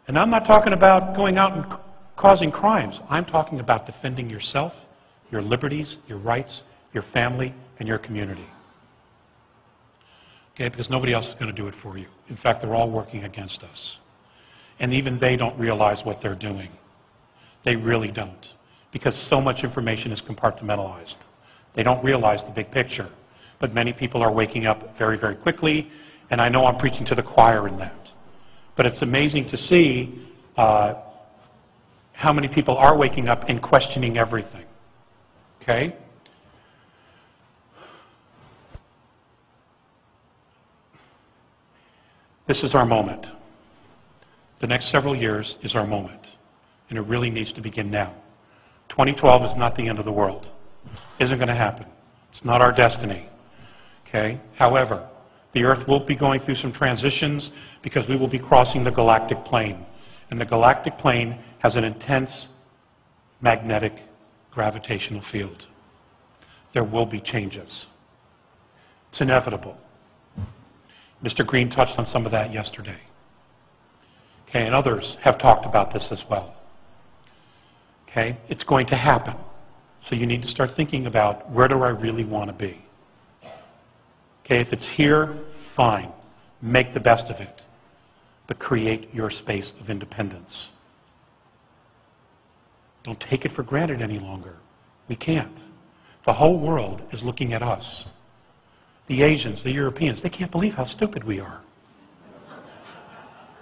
And I'm not talking about going out and causing crimes. I'm talking about defending yourself, your liberties, your rights, your family, and your community. Okay, because nobody else is going to do it for you. In fact, they're all working against us. And even they don't realize what they're doing. They really don't. Because so much information is compartmentalized. They don't realize the big picture. But many people are waking up very, very quickly, and I know I'm preaching to the choir in that. But it's amazing to see how many people are waking up and questioning everything. Okay? This is our moment. The next several years is our moment. And it really needs to begin now. 2012 is not the end of the world. Isn't going to happen. It's not our destiny. Okay? However, the Earth will be going through some transitions because we will be crossing the galactic plane. And the galactic plane has an intense magnetic gravitational field. There will be changes. It's inevitable. Mr. Green touched on some of that yesterday. Okay, and others have talked about this as well. Okay, it's going to happen. So you need to start thinking about, where do I really want to be? Okay, if it's here, fine. Make the best of it. But create your space of independence. Don't take it for granted any longer. We can't. The whole world is looking at us. The Asians, the Europeans, they can't believe how stupid we are.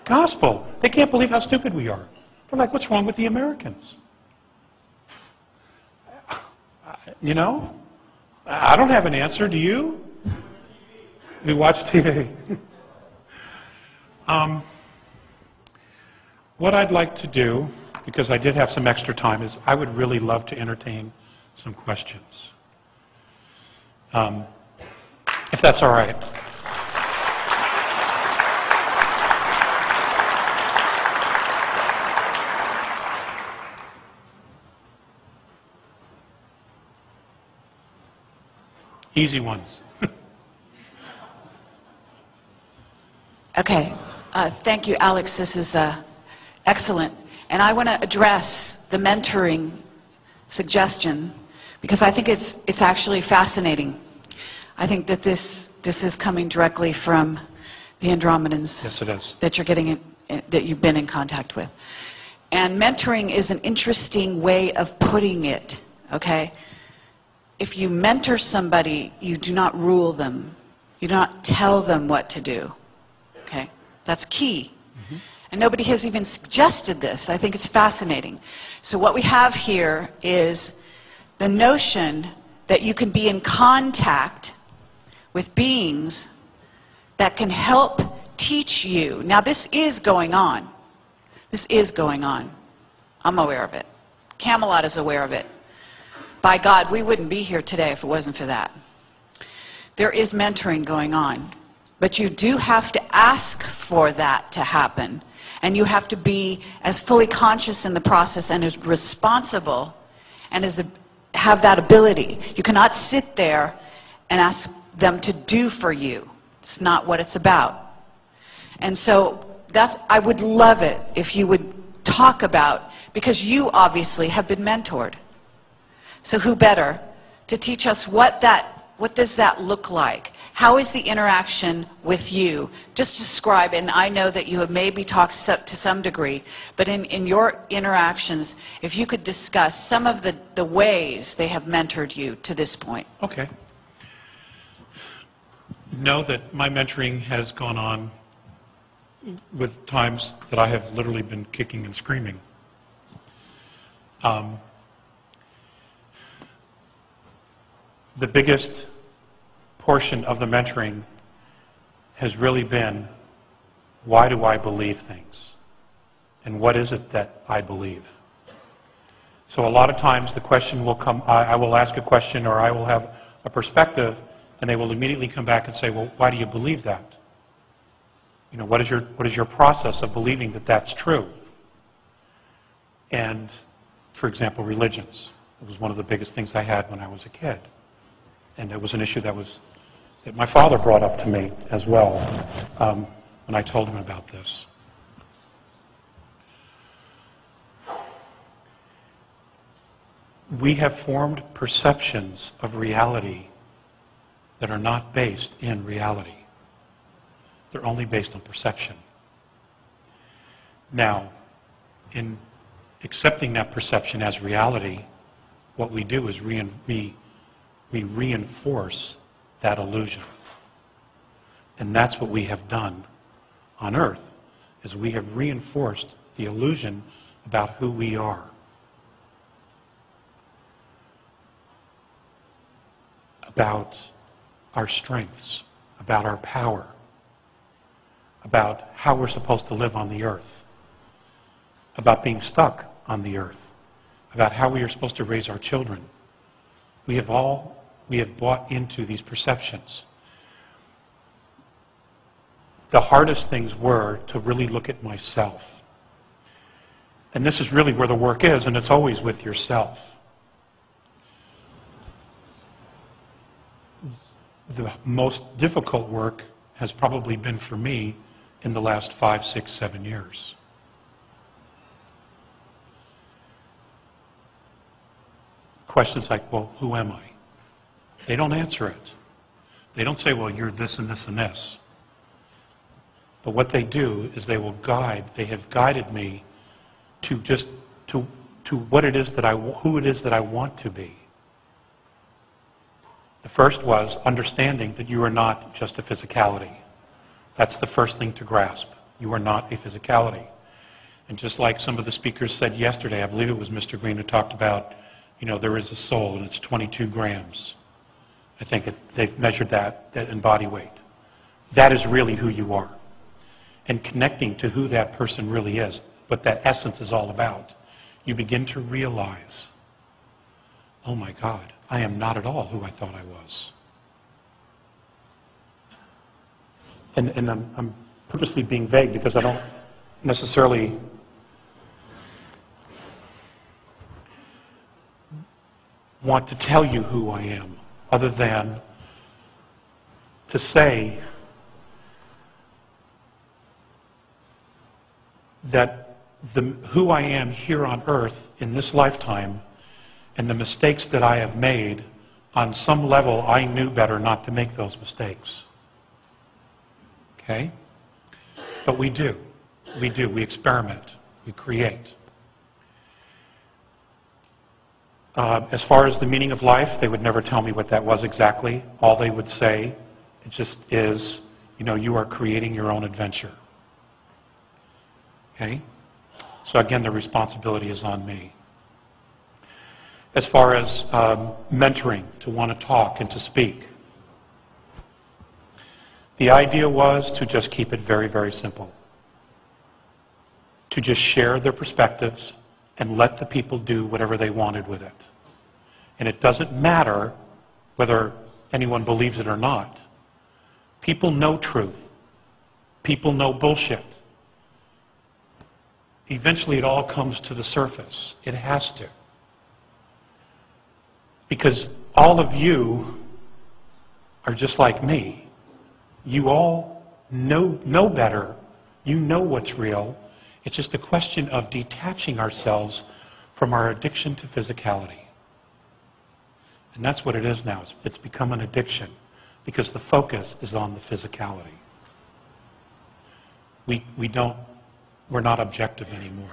Gospel, they can't believe how stupid we are. They're like, what's wrong with the Americans? You know, I don't have an answer, do you? We watch TV. What I'd like to do, because I did have some extra time, is I would really love to entertain some questions. If that's all right. Easy ones. Okay. Thank you, Alex. This is excellent. And I want to address the mentoring suggestion because I think it's actually fascinating. I think that this is coming directly from the Andromedans. Yes, it is. That you're getting that you've been in contact with. And mentoring is an interesting way of putting it, okay? If you mentor somebody, you do not rule them. You do not tell them what to do, okay? That's key. Mm-hmm. And nobody has even suggested this. I think it's fascinating. So what we have here is the notion that you can be in contact with beings that can help teach you. Now this is going on. This is going on. I'm aware of it. Camelot is aware of it. By God, we wouldn't be here today if it wasn't for that. There is mentoring going on. But you do have to ask for that to happen. And you have to be as fully conscious in the process and as responsible and have that ability. You cannot sit there and ask them to do for you. It's not what it's about. And so I would love it if you would talk about, because you obviously have been mentored. So who better to teach us what does that look like? How is the interaction with you? Just describe, and I know that you have maybe talked to some degree, but in your interactions, if you could discuss some of the ways they have mentored you to this point. Okay. Know that my mentoring has gone on with times that I have literally been kicking and screaming. The biggest portion of the mentoring has really been, why do I believe things? And what is it that I believe? So a lot of times the question will come, I will ask a question or I will have a perspective, and they will immediately come back and say, well, why do you believe that? You know, what is your process of believing that that's true? And, for example, religions. It was one of the biggest things I had when I was a kid. And it was an issue that my father brought up to me as well when I told him about this. We have formed perceptions of reality that are not based in reality. They're only based on perception. Now, in accepting that perception as reality, what we do is we reinforce that illusion. And that's what we have done on Earth, is we have reinforced the illusion about who we are. About our strengths, about our power, about how we're supposed to live on the Earth, about being stuck on the Earth, about how we are supposed to raise our children. We have bought into these perceptions. The hardest things were to really look at myself. And this is really where the work is, and it's always with yourself. The most difficult work has probably been for me in the last 5, 6, 7 years. Questions like, well, who am I? They don't answer it. They don't say, well, you're this and this and this. But what they do is they have guided me to what it is that who it is that I want to be. The first was understanding that you are not just a physicality. That's the first thing to grasp. You are not a physicality. And just like some of the speakers said yesterday, I believe it was Mr. Green who talked about, there is a soul and it's 22 grams. I think they've measured that in body weight. That is really who you are. And connecting to who that person really is, what that essence is all about, you begin to realize, oh my God, I am not at all who I thought I was. And I'm purposely being vague because I don't necessarily want to tell you who I am, other than to say that who I am here on Earth in this lifetime and the mistakes that I have made, on some level I knew better not to make those mistakes. Okay? But we do. We do. We experiment. We create. As far as the meaning of life, they would never tell me what that was exactly. All they would say, it just is, you are creating your own adventure. Okay? So again, the responsibility is on me. As far as mentoring, to want to talk and to speak, the idea was to just keep it very, very simple. To just share their perspectives and let the people do whatever they wanted with it. And it doesn't matter whether anyone believes it or not. People know truth. People know bullshit. Eventually it all comes to the surface. It has to. Because all of you are just like me. You all know better. You know what's real. It's just a question of detaching ourselves from our addiction to physicality. And that's what it is now. It's become an addiction because the focus is on the physicality. We're not objective anymore.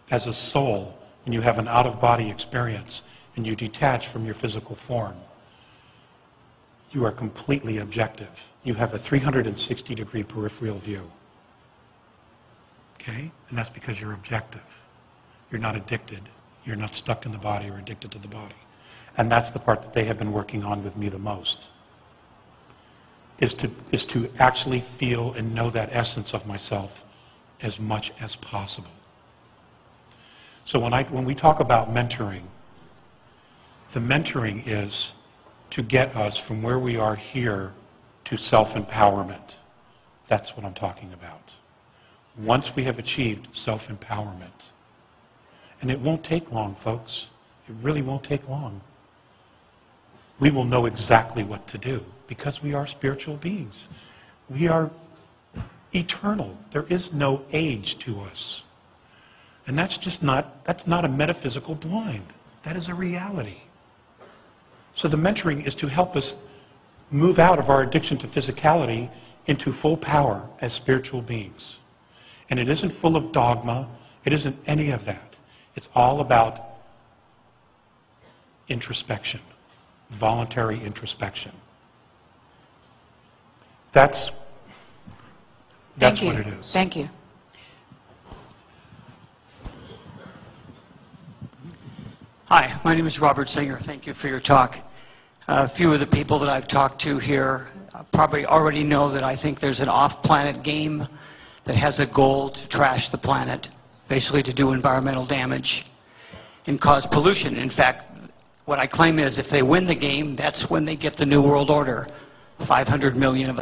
As a soul, when you have an out-of-body experience and you detach from your physical form, you are completely objective. You have a 360-degree peripheral view. Okay? And that's because you're objective. You're not addicted. You're not stuck in the body or addicted to the body. And that's the part that they have been working on with me the most, is to actually feel and know that essence of myself as much as possible. So when we talk about mentoring, the mentoring is to get us from where we are here to self-empowerment. That's what I'm talking about. Once we have achieved self-empowerment, and it won't take long, folks. It really won't take long. We will know exactly what to do because we are spiritual beings. We are eternal. There is no age to us. And that's not a metaphysical blind. That is a reality. So the mentoring is to help us move out of our addiction to physicality into full power as spiritual beings. And it isn't full of dogma. It isn't any of that. It's all about introspection, voluntary introspection. That's what it is. Thank you. Hi, my name is Robert Singer. Thank you for your talk. A few of the people that I've talked to here probably already know that I think there's an off-planet game that has a goal to trash the planet, basically to do environmental damage and cause pollution. In fact, what I claim is if they win the game, that's when they get the New World Order. 500 million of